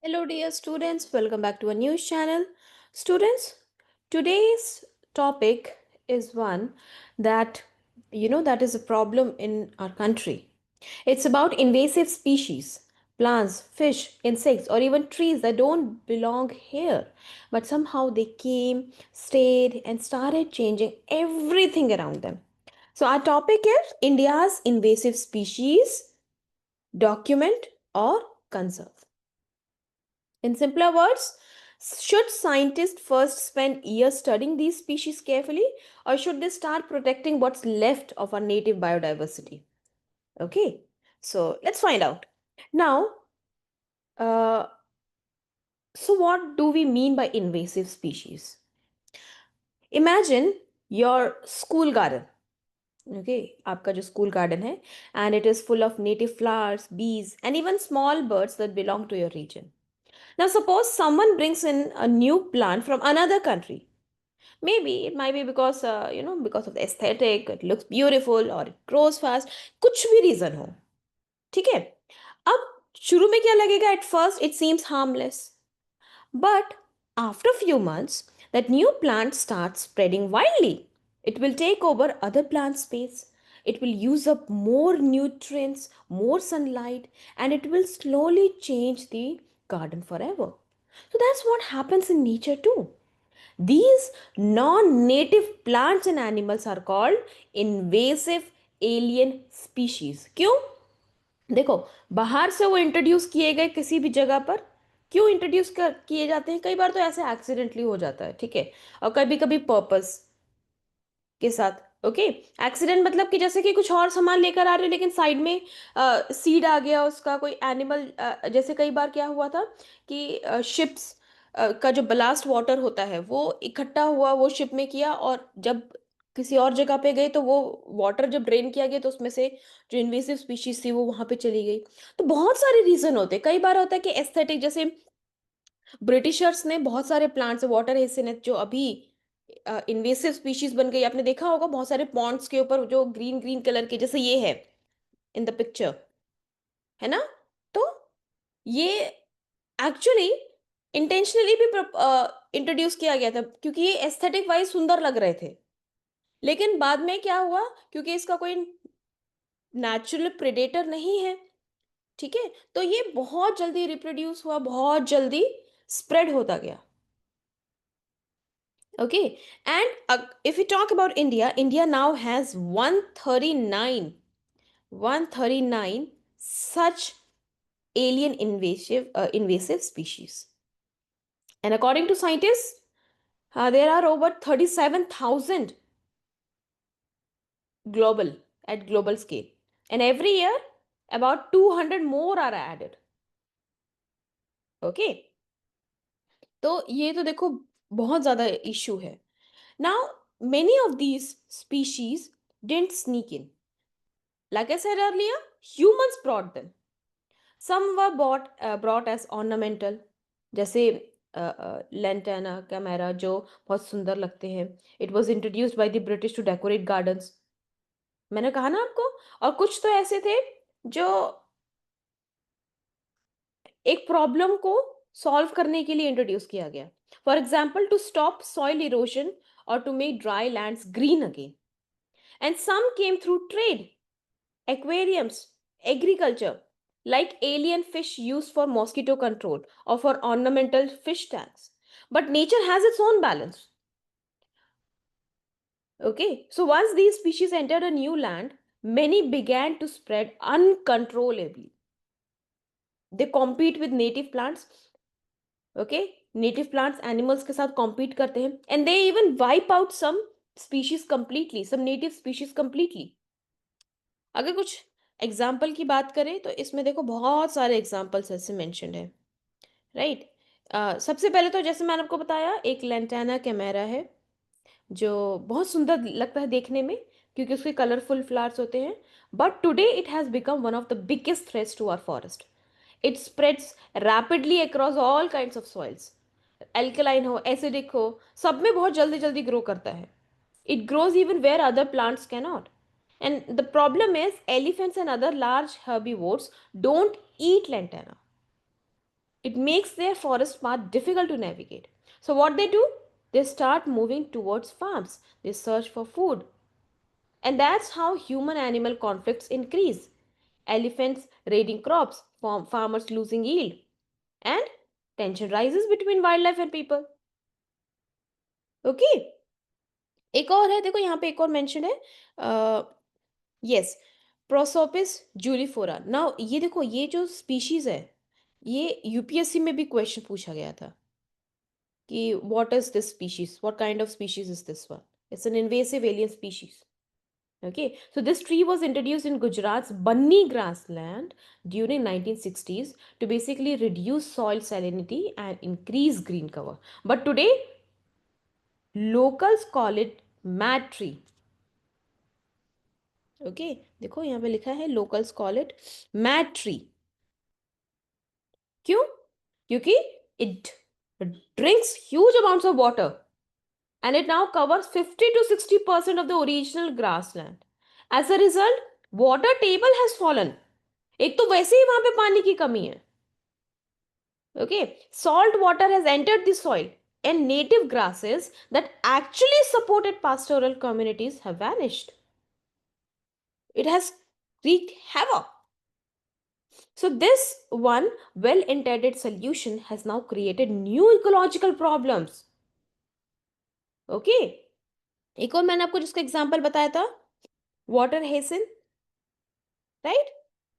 Hello, dear students. Welcome back to a news channel. Students, today's topic is one that that is a problem in our country. It's about invasive species, plants, fish, insects, or even trees that don't belong here, but somehow they came, stayed, and started changing everything around them. So, our topic is India's invasive species, document or conserve. In simpler words, should scientists first spend years studying these species carefully, or should they start protecting what's left of our native biodiversity? Okay, so let's find out. Now, uh, so what do we mean by invasive species? Imagine your school garden. Okay, आपका जो school garden है, and it is full of native flowers, bees, and even small birds that belong to your region. Now, suppose someone brings in a new plant from another country. Maybe it might be because because of the aesthetic, it looks beautiful or it grows fast. कुछ भी reason हो, ठीक है? अब शुरू में क्या लगेगा? At first, it seems harmless, but after few months, that new plant starts spreading wildly. It will take over other plant space. It will use up more nutrients, more sunlight, and it will slowly change the garden forever. So that's what happens in nature too. These non native plants and animals are called invasive alien species. क्यों? देखो, बाहर से वो introduce किए गए किसी भी जगह पर, क्यों इंट्रोड्यूस कर किए जाते हैं? कई बार तो ऐसे एक्सीडेंटली हो जाता है, ठीक है, और कभी कभी पर्पस के साथ। ओके, एक्सीडेंट मतलब कि जैसे कि कुछ और सामान लेकर आ रहे हो लेकिन साइड में सीड आ गया उसका, कोई एनिमल, जैसे कई बार क्या हुआ था कि शिप्स का जो ब्लास्ट वाटर होता है वो इकट्ठा हुआ, वो शिप में किया, और जब किसी और जगह पे गए तो वो वाटर जब ड्रेन किया गया तो उसमें से जो इन्वेसिव स्पीशीज थी वो वहां पे चली गई। तो बहुत सारे रीजन होते हैं। कई बार होता है कि एस्थेटिक, जैसे ब्रिटिशर्स ने बहुत सारे प्लांट्स, वाटर हेसिनेथ जो अभी इन्वेसिव स्पीशीज बन गई, आपने देखा होगा बहुत सारे पॉन्ड्स के ऊपर जो ग्रीन ग्रीन कलर के, जैसे ये है इन द पिक्चर, है ना? तो ये एक्चुअली इंटेंशनली भी इंट्रोड्यूस किया गया था क्योंकि ये एस्थेटिक वाइज सुंदर लग रहे थे। लेकिन बाद में क्या हुआ, क्योंकि इसका कोई नेचुरल प्रेडेटर नहीं है, ठीक है, तो ये बहुत जल्दी रिप्रोड्यूस हुआ, बहुत जल्दी स्प्रेड होता गया। Okay, and if we talk about India, India now has 139 such alien invasive species. And according to scientists, there are over 37,000 global at global scale. And every year, about 200 more are added. Okay, तो ये तो देखो बहुत ज़्यादा issue है. Now, many of these species didn't sneak in. Like I said earlier, humans brought them. Some were brought as ornamental, जैसे lantana camera जो बहुत सुंदर लगते हैं. It was introduced by the British to decorate gardens. मैंने कहा ना आपको. और कुछ तो ऐसे थे जो एक प्रॉब्लम को सॉल्व करने के लिए इंट्रोड्यूस किया गया. For example, to stop soil erosion और to make dry lands green again. And some came through trade, aquariums, agriculture, like alien fish used for mosquito control or for ornamental fish tanks. But nature has its own balance. Okay, so once these species entered a new land, many began to spread uncontrollably. They compete with native plants. Okay, native plants animals के साथ compete करते हैं, and they even wipe out some species completely, some native species completely. अगर कुछ example की बात करें तो इसमें देखो बहुत सारे एग्जाम्पल्स ऐसे मेंशन्ड है, राइट? सबसे पहले तो जैसे मैंने आपको बताया, एक लेंटाना कैमेरा है जो बहुत सुंदर लगता है देखने में क्योंकि उसके कलरफुल फ्लावर्स होते हैं. But today it has become one of the biggest threats to our forest. It spreads rapidly across all kinds of soils. Alkaline हो, एसिडिक हो, सब में बहुत जल्दी जल्दी ग्रो करता है. It grows even where other plants cannot. And the problem is, elephants and other large herbivores don't eat lantana. It makes their forest path difficult to navigate. So, what they do? They start moving towards farms. They search for food. And that's how human animal conflicts increase. Elephants raiding crops, farmers losing yield, and tension rises between wildlife and people. Okay, एक और है, देखो यहाँ पे एक और mention है, yes, Prosopis जूलिफोरा। Now ये देखो, ये जो स्पीशीज है, ये यूपीएससी में भी क्वेश्चन पूछा गया था कि what is this species, what kind of species is this one. It's an invasive alien species. Okay, so this tree was introduced in Gujarat's Banni grassland during 1960s to basically reduce soil salinity and increase green cover. But today, locals call it mad tree. Okay, देखो यहाँ पे लिखा है locals call it mad tree. क्यों? क्योंकि it drinks huge amounts of water and it now covers 50 to 60% of the original grassland. As a result, water table has fallen. एक तो वैसे ही वहां पे पानी की कमी है। Okay, salt water has entered the soil and native grasses that actually supported pastoral communities have vanished. It has wreaked havoc. So this one well-intended solution has now created new ecological problems. Okay, एक और मैंने आपको जिसका example बताया था, water hessian, right?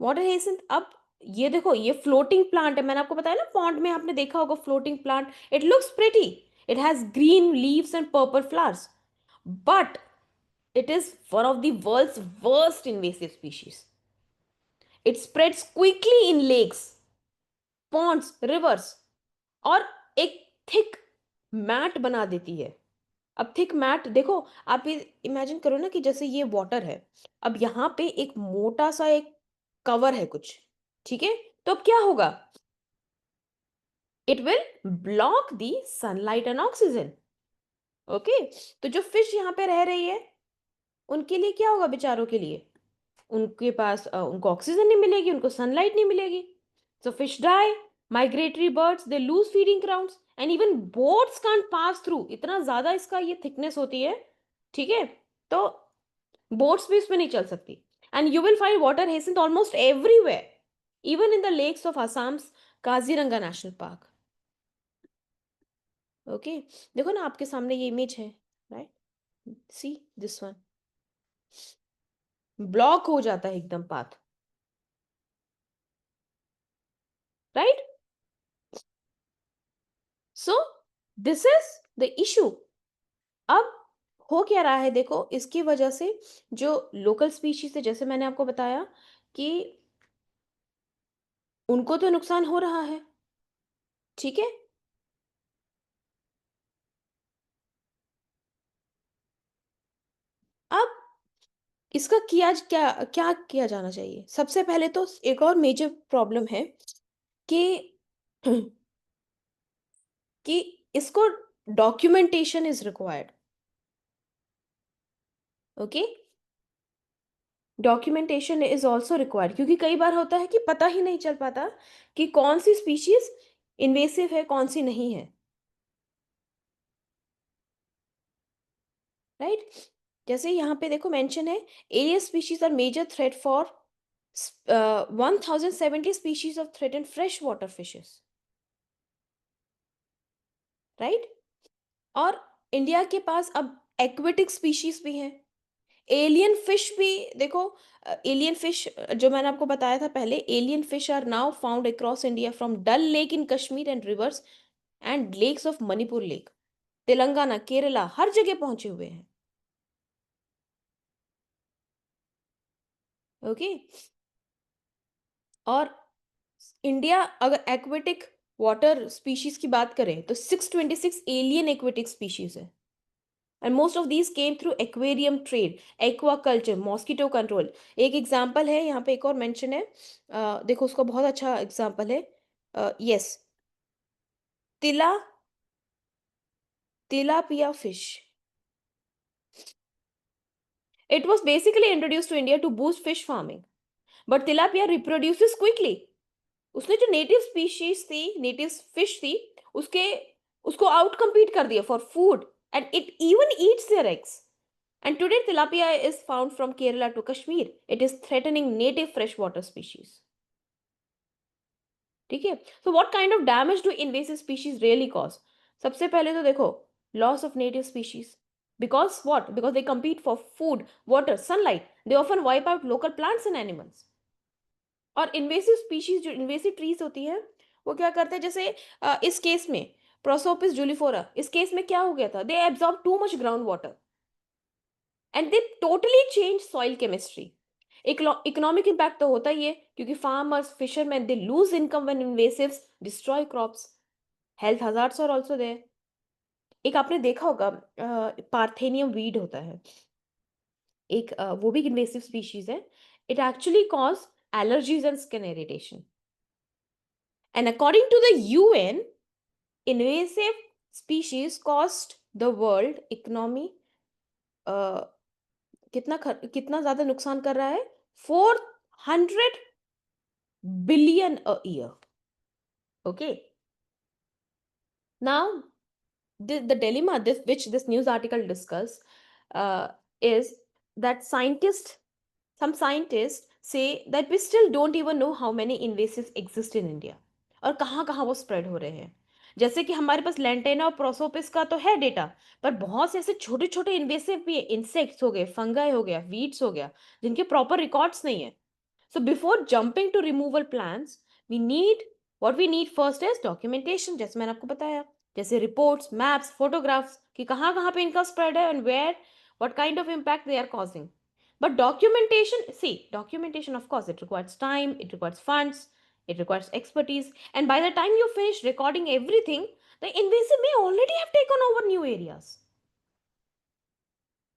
Water हेसिंथ। अब ये देखो, ये फ्लोटिंग प्लांट है, मैंने आपको बताया ना, पॉन्ड में आपने देखा होगा floating plant. It looks pretty, it has green leaves and purple flowers, but it is one of the world's worst invasive species. It spreads quickly in lakes, ponds, rivers, और एक थिक मैट बना देती है। अब thick mat देखो, आप imagine करो ना कि जैसे ये वाटर है, अब यहाँ पे एक मोटा सा एक कवर है कुछ, ठीक है? तो अब क्या होगा? It will block the sunlight and oxygen. Okay, तो जो फिश यहाँ पे रह रही है, उनके लिए क्या होगा? बेचारों के लिए, उनके पास उनको ऑक्सीजन नहीं मिलेगी, उनको सनलाइट नहीं मिलेगी। So fish die, migratory birds they lose feeding grounds and even boats can't pass through. इतना ज्यादा इसका ये थिकनेस होती है, ठीक है? तो बोट्स भी इसमें नहीं चल सकती। And you will find water hyacinth almost everywhere, even in the lakes of Assam's Kaziranga national park. Okay, देखो ना आपके सामने ये इमेज है, right? See this one, block हो जाता है एकदम path, right? So this is the issue. अब हो क्या रहा है, देखो, इसकी वजह से जो लोकल स्पीशीज है, जैसे मैंने आपको बताया कि उनको तो नुकसान हो रहा है, ठीक है? अब इसका किया क्या क्या किया जाना चाहिए? सबसे पहले तो एक और मेजर प्रॉब्लम है कि कि इसको documentation is required. Okay, documentation is also required, क्योंकि कई बार होता है कि पता ही नहीं चल पाता कि कौन सी स्पीशीज इन्वेसिव है, कौन सी नहीं है, राइट? जैसे यहाँ पे देखो मेंशन है, area species are major threat for 1070 species of threaten fresh water fishes, right? और इंडिया के पास अब एक्वेटिक स्पीशीज भी हैं, एलियन फिश भी। देखो, एलियन फिश जो मैंने आपको बताया था पहले, alien fish are now found across India from Dal lake in Kashmir and rivers and lakes of Manipur lake, Telangana, Kerala, हर जगह पहुंचे हुए हैं। ओके, और इंडिया अगर एक्वेटिक वाटर स्पीशीज की बात करें तो 626 एलियन एक्वेटिक स्पीशीज है, and most of these came through aquarium trade, aquaculture, mosquito control. एक एग्जांपल है यहाँ पे, एक और मेंशन है, देखो उसका बहुत अच्छा एग्जांपल है, यस, तिला tilapia fish. It was basically introduced to India to boost fish farming, but tilapia reproduces quickly. उसने जो नेटिव स्पीशीज थी, नेटिव फिश थी, उसके उसको आउट compete कर दिया for food, and it even Yeats their eggs. And today tilapia is found from Kerala to Kashmir. It is threatening native freshwater species. ठीक है. So what kind of damage do invasive species really cause? सबसे पहले तो देखो, loss of native species. Because what? Because they compete for food, water, sunlight. They often wipe out local plants and animals. और invasive species, जो invasive trees होती है, वो क्या करते हैं, जैसे इस केस में प्रोसोपिस जूलिफोरा, इस केस में क्या हो गया था, they absorb too much ground water and they totally change soil chemistry. Economic impact तो होता ही है, क्योंकि farmers, fisherman, they lose income when invasives destroy crops. Health hazards are also there. एक आपने देखा होगा, पार्थेनियम वीड होता है, एक वो भी इन्वेसिव स्पीशीज है. It actually cause allergies and skin irritation. And according to the UN, invasive species cost the world economy कितना ज्यादा नुकसान कर रहा है, 400 billion a year. Okay, now the dilemma which this news article discuss uh, is that some scientists say that we still don't even know how many invasives exist in India, और कहाँ कहाँ वो स्प्रेड हो रहे हैं. जैसे कि हमारे पास लेंटेना और प्रोसोपिस का तो है डेटा, पर बहुत से ऐसे छोटे छोटे इन्वेसिव भी है, इंसेक्ट्स हो गए, फंगाई हो गया, वीड्स हो गया, जिनके प्रॉपर रिकॉर्ड्स नहीं है. So before jumping to removal plans, we need what we need first is documentation, जैसे मैंने आपको बताया, जैसे reports, maps, photographs कि कहाँ कहाँ पे इनका spread है and where, what kind of impact they are causing. But documentation, see, documentation, of course, it requires time, it requires funds, it requires expertise, and by the time you finish recording everything, the invasive may already have taken over new areas.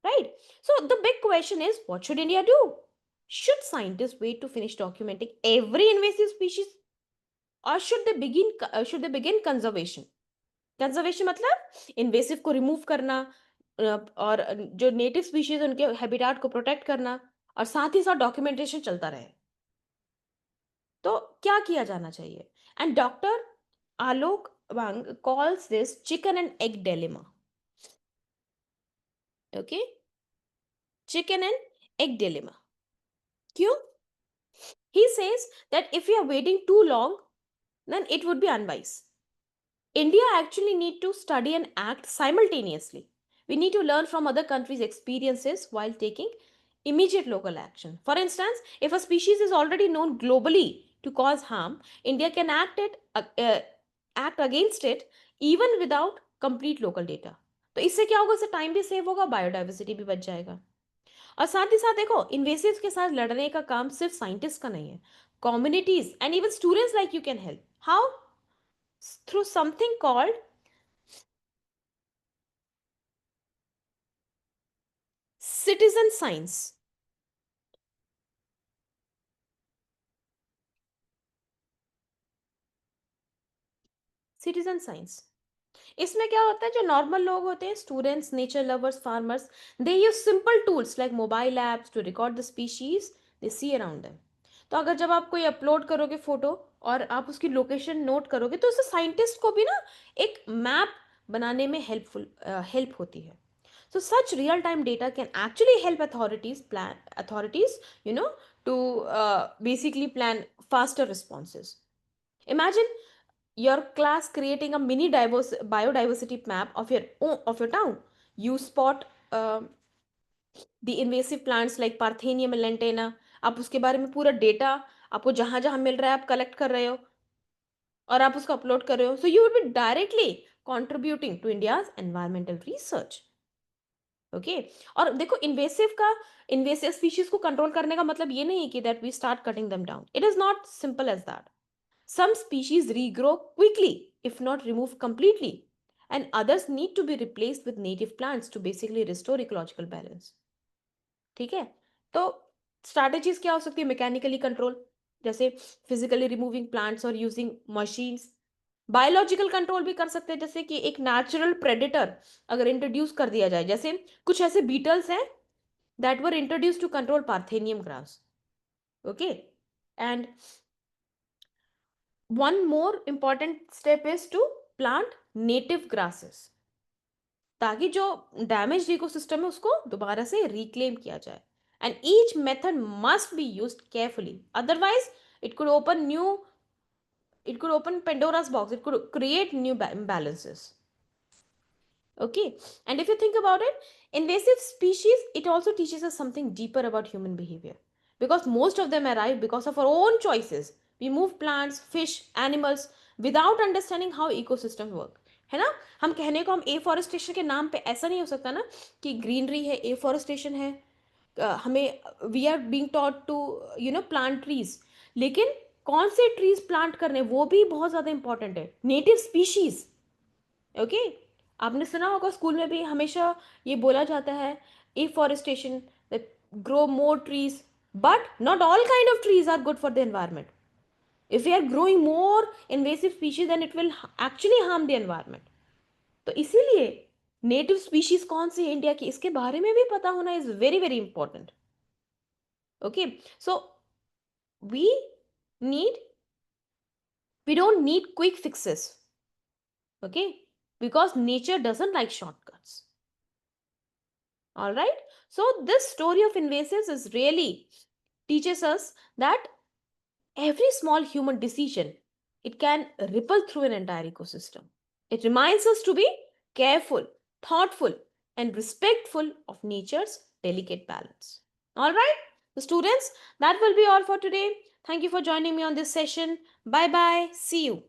Right? So the big question is, what should India do? Should scientists wait to finish documenting every invasive species, or should they begin conservation? Conservation मतलब invasive को remove करना, और जो native species उनके habitat को protect करना, और साथ ही साथ डॉक्यूमेंटेशन चलता रहे. तो क्या किया जाना चाहिए? And doctor Alok Wang calls this chicken and egg dilemma. Okay, chicken and egg dilemma. क्यों? He says that if we are waiting too long, then it would be unwise. India actually need to study and act simultaneously. We need to learn from other countries' experiences while taking immediate local action. For instance, if a species is already known globally to cause harm, India can act against it even without complete local data. तो इससे क्या होगा, इससे time भी save होगा, biodiversity भी बच जाएगा. और साथ ही साथ देखो, इन्वेसिव के साथ लड़ने का काम सिर्फ साइंटिस्ट का नहीं है, communities and even students like you can help. How? Through something called citizen science. Citizen science, इसमें क्या होता है, जो नॉर्मल लोग होते हैं, students, nature lovers, farmers, they use simple tools like mobile apps to record the species they see around them. तो अगर जब आप कोई अपलोड करोगे फोटो और आप उसकी लोकेशन नोट करोगे, तो उससे साइंटिस्ट को भी ना एक मैप बनाने में हेल्प होती है. So such real-time data can actually help authorities, to basically plan faster responses. Imagine your class creating a mini biodiversity map of your town. You spot the invasive plants like Parthenium and Lantana. आप उसके बारे में पूरा data आपको जहां जहां मिल रहा है आप कलेक्ट कर रहे हो और आप उसको अपलोड कर रहे हो. So you would be directly contributing to India's environmental research. Okay. और देखो, इन्वेसिव स्पीशीज को कंट्रोल करने का मतलब ये नहीं कि that we start cutting them down. It is not simple as that. Some species regrow quickly, if not removed completely, and others need to be replaced with native plants to basically restore ecological balance. ठीक है. तो strategies क्या हो सकती है? Mechanically control, जैसे physically removing plants और using machines. Biological control भी कर सकते हैं, जैसे कि एक नेचुरल प्रेडिटर अगर इंट्रोड्यूस कर दिया जाए, जैसे कुछ ऐसे बीटल्स हैं that were introduce to control parthenium grass. Okay. And one more important step is to plant native grasses, ताकि जो डैमेज इकोसिस्टम है उसको दोबारा से रिक्लेम किया जाए. And each method must be used carefully, otherwise it could open new it could open Pandora's box. It could create new imbalances. Okay, and if you think about it, invasive species, it also teaches us something deeper about human behavior, because most of them arrive because of our own choices. We move plants, fish, animals without understanding how ecosystem work, है ना. हम कहने को हम afforestation के नाम पे ऐसा नहीं हो सकता ना कि ग्रीनरी है, एफॉरेस्टेशन है. हमें we are being taught to plant trees, लेकिन कौन से ट्रीज प्लांट करने वो भी बहुत ज़्यादा इंपॉर्टेंट है. Native species. ओके, आपने सुना होगा स्कूल में भी हमेशा ये बोला जाता है, afforestation, grow more trees, but not all kind of trees are good for the environment. If you are growing more invasive species then it will actually harm the environment. तो इसीलिए नेटिव स्पीशीज कौन सी है India की, इसके बारे में भी पता होना is very very important. Okay, so we need we don't need quick fixes, okay, because nature doesn't like shortcuts. All right, so this story of invasives is really teaches us that every small human decision, it can ripple through an entire ecosystem. It reminds us to be careful, thoughtful, and respectful of nature's delicate balance. All right, so students, that will be all for today. Thank you for joining me on this session. Bye bye, see you.